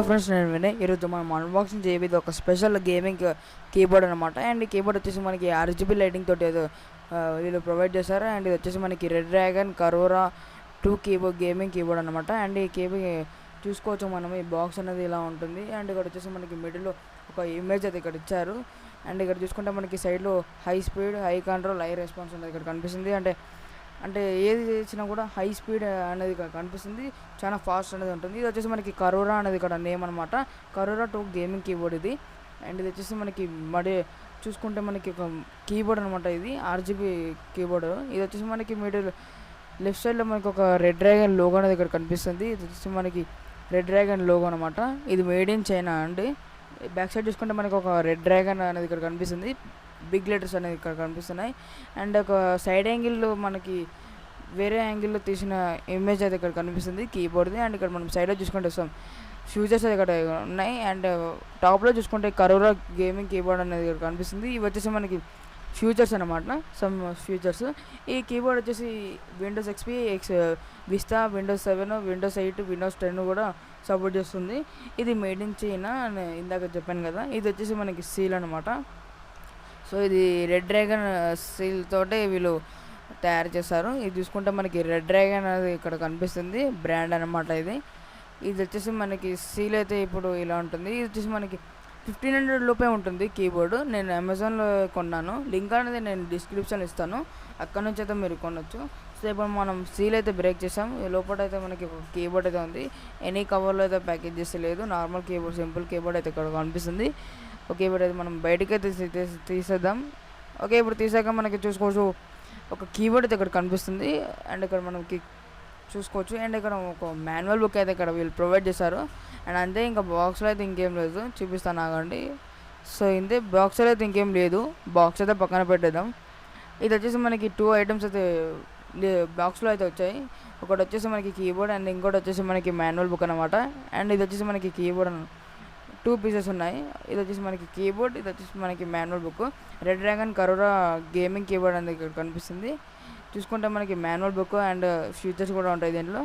Hello friends, నేను వినయ్. ఈరోజు మనం అన్బాక్సింగ్ చేయబోయేది ఒక స్పెషల్ గేమింగ్ కీబోర్డ్ అనమాట. అండ్ ఈ కీబోర్డ్ వచ్చేసి మనకి RGB లైటింగ్ తోటి ఏదో వీళ్ళు ప్రొవైడ్ చేశారు. అండ్ ఇది వచ్చేసి మనకి Redragon Karura 2 keyboard gaming keyboard అనమాట. అండ్ ఈ చూసుకోవచ్చు మనం. ఈ బాక్స్ అనేది ఇలా ఉంటుంది. అండ్ ఇక్కడ వచ్చేసి మనకి మిడిల్లో ఒక ఇమేజ్ అయితే ఇక్కడ ఇచ్చారు. అండ్ ఇక్కడ చూసుకుంటే మనకి సైడ్లో high speed, high control, high response అనేది ఇక్కడ కనిపిస్తుంది. అంటే ఏది చేసినా కూడా హై స్పీడ్ అనేది ఇక్కడ కనిపిస్తుంది, చాలా ఫాస్ట్ అనేది ఉంటుంది. ఇది వచ్చేసి మనకి కరోరా అనేది ఇక్కడ నేమ్ అనమాట. కరోరా 2 గేమింగ్ కీబోర్డ్ ఇది. అండ్ ఇది వచ్చేసి మనకి చూసుకుంటే మనకి ఒక కీబోర్డ్ అనమాట. ఇది RGB కీబోర్డ్. ఇది వచ్చేసి మనకి మిడిల్ లెఫ్ట్ సైడ్లో మనకి ఒక రెడ్ డ్రాగన్ లోగో అనేది ఇక్కడ కనిపిస్తుంది. ఇది వచ్చేసి మనకి రెడ్ డ్రాగన్ లోగో అనమాట. ఇది మేడ్ ఇన్ చైనా అండి. బ్యాక్ సైడ్ చూసుకుంటే మనకి ఒక రెడ్ డ్రాగన్ అనేది ఇక్కడ కనిపిస్తుంది, బిగ్ లెటర్స్ అనేది ఇక్కడ కనిపిస్తున్నాయి. అండ్ ఒక సైడ్ యాంగిల్లో మనకి వేరే యాంగిల్లో తీసిన ఇమేజ్ అయితే ఇక్కడ కనిపిస్తుంది కీబోర్డ్ది. అండ్ ఇక్కడ మనం సైడ్లో చూసుకుంటే ఫ్యూచర్స్ అయితే ఇక్కడ ఉన్నాయి. అండ్ టాప్లో చూసుకుంటే కరోరా గేమింగ్ కీబోర్డ్ అనేది ఇక్కడ కనిపిస్తుంది. ఇవి వచ్చేసి మనకి ఫ్యూచర్స్ అనమాట, సమ్ ఫ్యూచర్స్. ఈ కీబోర్డ్ వచ్చేసి Windows XP, Vista, Windows 7, Windows 8, Windows 10 కూడా సపోర్ట్ చేస్తుంది. ఇది మేడ్ ఇన్ చైనా అని ఇందాక చెప్పాను కదా. ఇది వచ్చేసి మనకి సీల్ అనమాట. సో ఇది రెడ్ డ్రాగన్ సీల్ తోటే వీళ్ళు తయారు చేశారు. ఇది చూసుకుంటే మనకి రెడ్ డ్రాగన్ అనేది ఇక్కడ కనిపిస్తుంది, బ్రాండ్ అనమాట ఇది. ఇది వచ్చేసి మనకి సీల్ అయితే ఇప్పుడు ఇలా ఉంటుంది. ఇది వచ్చేసి మనకి 1500 లోపే ఉంటుంది కీబోర్డు. నేను అమెజాన్లో కొన్నాను. లింక్ అనేది నేను డిస్క్రిప్షన్ ఇస్తాను, అక్కడ నుంచి అయితే మీరు కొనవచ్చు. సో ఇప్పుడు మనం సీల్ అయితే బ్రేక్ చేసాం. ఈ లోపల అయితే మనకి ఒక కీబోర్డ్ అయితే ఉంది. ఎనీ కవర్లో అయితే ప్యాకేజ్ చేస్తే లేదు, నార్మల్ కీబోర్డ్, సింపుల్ కీబోర్డ్ అయితే ఇక్కడ కనిపిస్తుంది. ఓకే, ఇప్పుడు అయితే మనం బయటకి అయితే తీసేద్దాం. ఓకే, ఇప్పుడు తీసాక మనకి చూసుకోవచ్చు ఒక కీబోర్డ్ అయితే ఇక్కడ కనిపిస్తుంది. అండ్ ఇక్కడ మనకి చూసుకోవచ్చు. అండ్ ఇక్కడ ఒక మాన్యువల్ బుక్ అయితే ఇక్కడ వీళ్ళు ప్రొవైడ్ చేశారు. అండ్ అంతే, ఇంకా బాక్స్లో అయితే ఇంకేం లేదు, చూపిస్తాను ఆగండి. సో ఇంతే, బాక్స్లో అయితే ఇంకేం లేదు. బాక్స్ అయితే పక్కన పెట్టేద్దాం. ఇది వచ్చేసి మనకి 2 ఐటమ్స్ అయితే బాక్స్లో అయితే వచ్చాయి. ఒకటి వచ్చేసి మనకి కీబోర్డ్, అండ్ ఇంకోటి వచ్చేసి మనకి మాన్యువల్ బుక్ అనమాట. అండ్ ఇది వచ్చేసి మనకి కీబోర్డ్ 2 పీసెస్ ఉన్నాయి. ఇది వచ్చేసి మనకి కీబోర్డ్, ఇది వచ్చేసి మనకి manual book. Redragon Karura gaming keyboard అనేది ఇక్కడ కనిపిస్తుంది. చూసుకుంటే మనకి మాన్యువల్ బుక్ అండ్ ఫీచర్స్ కూడా ఉంటాయి దీంట్లో.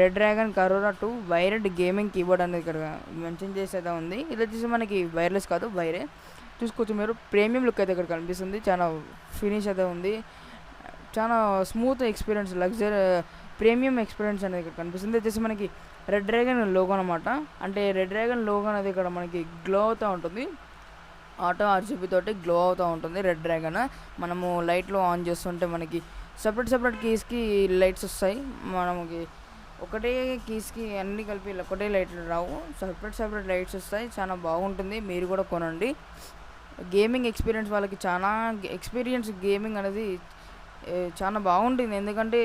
Redragon Karura 2 wired gaming keyboard అనేది ఇక్కడ మెన్షన్ చేసి అయితే ఉంది. ఇది వచ్చేసి మనకి వైర్లెస్ కాదు, వైరే. చూసుకోవచ్చు మీరు. ప్రీమియం లుక్ అయితే ఇక్కడ కనిపిస్తుంది, చాలా ఫినిష్ అయితే ఉంది, చాలా smooth experience, luxury premium experience అనేది ఇక్కడ కనిపిస్తుంది. వచ్చేసి మనకి రెడ్ డ్రాగన్ లోగో అనమాట. అంటే రెడ్ డ్రాగన్ లోగో అనేది ఇక్కడ మనకి గ్లో అవుతూ ఉంటుంది, ఆటో RGB తోటి గ్లో అవుతూ ఉంటుంది రెడ్ డ్రాగన్. మనము లైట్లో ఆన్ చేస్తుంటే మనకి సపరేట్ కీస్కి లైట్స్ వస్తాయి. మనకి ఒకటే కీస్కి అన్నీ కలిపి ఒకటే లైట్లు రావు, సపరేట్ లైట్స్ వస్తాయి. చాలా బాగుంటుంది, మీరు కూడా కొనండి. గేమింగ్ ఎక్స్పీరియన్స్ వాళ్ళకి చాలా గేమింగ్ అనేది చాలా బాగుంటుంది, ఎందుకంటే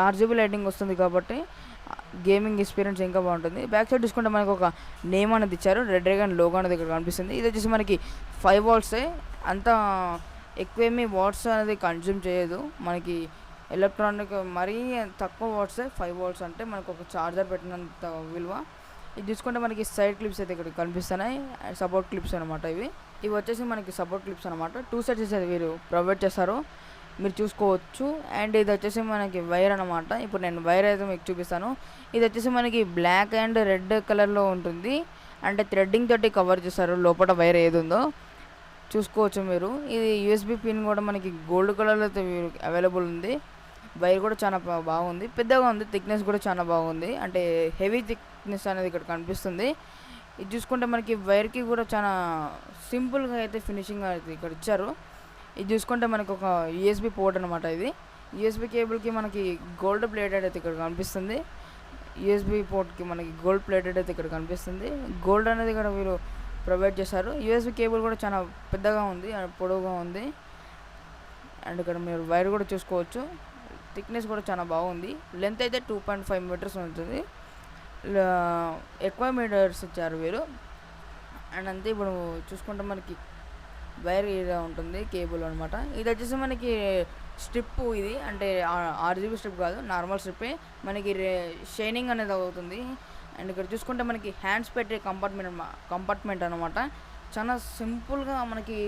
RGB లైటింగ్ వస్తుంది కాబట్టి గేమింగ్ ఎక్స్పీరియన్స్ ఇంకా బాగుంటుంది. బ్యాక్ సైడ్ చూసుకుంటే మనకి ఒక నేమ్ అనేది ఇచ్చారు, రెడ్ డ్రాగన్ లోగో అనేది ఇక్కడ కనిపిస్తుంది. ఇది వచ్చేసి మనకి 5 వాట్సే, అంత ఎక్కువేమీ వాట్స్ అనేది కన్జ్యూమ్ చేయదు. మనకి ఎలక్ట్రానిక్ మరీ తక్కువ వాట్సే, 5 వాట్స్ అంటే మనకు ఒక ఛార్జర్ పెట్టినంత విలువ. ఇది చూసుకుంటే మనకి సైడ్ క్లిప్స్ అయితే ఇక్కడ కనిపిస్తున్నాయి, సపోర్ట్ క్లిప్స్ అనమాట. ఇవి వచ్చేసి మనకి సపోర్ట్ క్లిప్స్ అనమాట. 2 సెట్స్ అయితే వీరు ప్రొవైడ్ చేస్తారు, మీరు చూసుకోవచ్చు. అండ్ ఇది వచ్చేసి మనకి వైర్ అనమాట. ఇప్పుడు నేను వైర్ అయితే మీకు చూపిస్తాను. ఇది వచ్చేసి మనకి బ్లాక్ అండ్ రెడ్ కలర్లో ఉంటుంది, అంటే థ్రెడ్డింగ్ తోటి కవర్ చేస్తారు లోపల వైర్ ఏది ఉందో చూసుకోవచ్చు మీరు. ఇది USB పిన్ కూడా మనకి గోల్డ్ కలర్లో అయితే అవైలబుల్ ఉంది. వైర్ కూడా చాలా బాగుంది, పెద్దగా ఉంది, థిక్నెస్ కూడా చాలా బాగుంది, అంటే హెవీ థిక్నెస్ అనేది ఇక్కడ కనిపిస్తుంది. ఇది చూసుకుంటే మనకి వైర్కి కూడా చాలా సింపుల్గా అయితే ఫినిషింగ్ అయితే ఇక్కడ ఇచ్చారు. ఇది చూసుకుంటే మనకు ఒక USB పోర్ట్ అనమాట. ఇది USB కేబుల్కి మనకి గోల్డ్ ప్లేటెడ్ అయితే ఇక్కడ కనిపిస్తుంది. USB పోర్ట్కి మనకి గోల్డ్ ప్లేటెడ్ అయితే ఇక్కడ కనిపిస్తుంది. గోల్డ్ అనేది ఇక్కడ వీరు ప్రొవైడ్ చేశారు. USB కేబుల్ కూడా చాలా పెద్దగా ఉంది, పొడవుగా ఉంది. అండ్ ఇక్కడ మీరు వైర్ కూడా చూసుకోవచ్చు, థిక్నెస్ కూడా చాలా బాగుంది. లెంత్ అయితే 2.5 మీటర్స్ ఉంటుంది, ఎక్కువ మీటర్స్ ఇచ్చారు వీరు. అండ్ అంతే, ఇప్పుడు చూసుకుంటే మనకి వైర్ ఇలా ఉంటుంది, కేబుల్ అనమాట. ఇది వచ్చేసి మనకి స్ట్రిప్, ఇది అంటే RGB స్ట్రిప్ కాదు, నార్మల్ స్ట్రిప్పే. మనకి షైనింగ్ అనేది అవుతుంది. అండ్ ఇక్కడ చూసుకుంటే మనకి హ్యాండ్స్ పెట్టే కంపార్ట్మెంట్ అనమాట. చాలా సింపుల్గా మనకి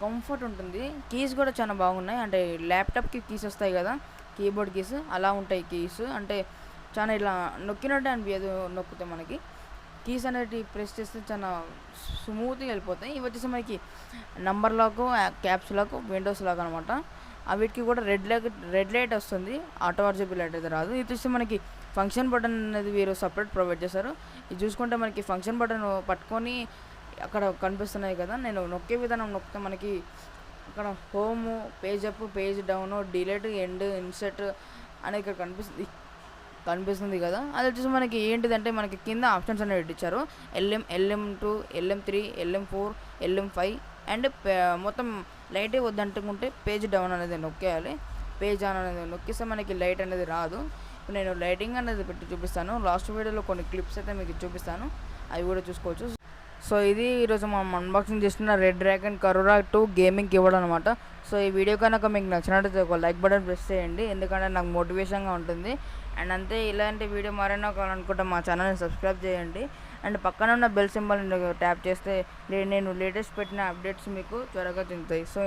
కంఫర్ట్ ఉంటుంది. కీస్ కూడా చాలా బాగున్నాయి, అంటే ల్యాప్టాప్కి కీస్ వస్తాయి కదా, కీబోర్డ్ కీస్ అలా ఉంటాయి కీస్. అంటే చాలా ఇలా నొక్కినట్టు అనిపించదు నొక్కితే మనకి. కీస్ అనేవి ప్రెస్ చేస్తే చాలా స్మూత్గా వెళ్ళిపోతాయి. ఇవి వచ్చేసి మనకి number lock, caps lock, windows lock అనమాట. వీటికి కూడా రెడ్ లైట్ వస్తుంది, ఆటో ఆర్జీబీ లైట్ అయితే రాదు. ఇది వచ్చి మనకి ఫంక్షన్ బటన్ అనేది వీరు సపరేట్ ప్రొవైడ్ చేశారు. ఇది చూసుకుంటే మనకి ఫంక్షన్ బటన్ పట్టుకొని అక్కడ కనిపిస్తున్నాయి కదా, నేను నొక్కే విధానం నొక్కితే మనకి అక్కడ home, page up, page down, delete, end, insert అనేది ఇక్కడ కనిపిస్తుంది కదా. అది వచ్చేసి మనకి ఏంటిదంటే మనకి కింద ఆప్షన్స్ అనేవి ఇచ్చారు. LM2, LM3, LM4, LM5 and మొత్తం లైటే వద్దంటుకుంటే పేజ్ డౌన్ అనేది నొక్కేయాలి. పేజ్ ఆన్ అనేది నొక్కిస్తే మనకి లైట్ అనేది రాదు. ఇప్పుడు నేను లైటింగ్ అనేది పెట్టి చూపిస్తాను. లాస్ట్ వీడియోలో కొన్ని క్లిప్స్ అయితే మీకు చూపిస్తాను, అవి కూడా చూసుకోవచ్చు. సో ఇది ఈరోజు మనం అన్బాక్సింగ్ చేస్తున్న red dragon Karura 2 gaming keyboard అనమాట. సో ఈ వీడియో కనుక మీకు నచ్చినట్లయితే ఒక లైక్ బటన్ ప్రెస్ చేయండి, ఎందుకంటే నాకు మోటివేషన్గా ఉంటుంది. అండ్ అంతే, ఇలాంటి వీడియో మరైనా కావాలనుకుంటే మా ఛానల్ని సబ్స్క్రైబ్ చేయండి. అండ్ పక్కన ఉన్న బెల్ సింబల్ ట్యాప్ చేస్తే నేను లేటెస్ట్ పెట్టిన అప్డేట్స్ మీకు త్వరగా తింటాయి. సో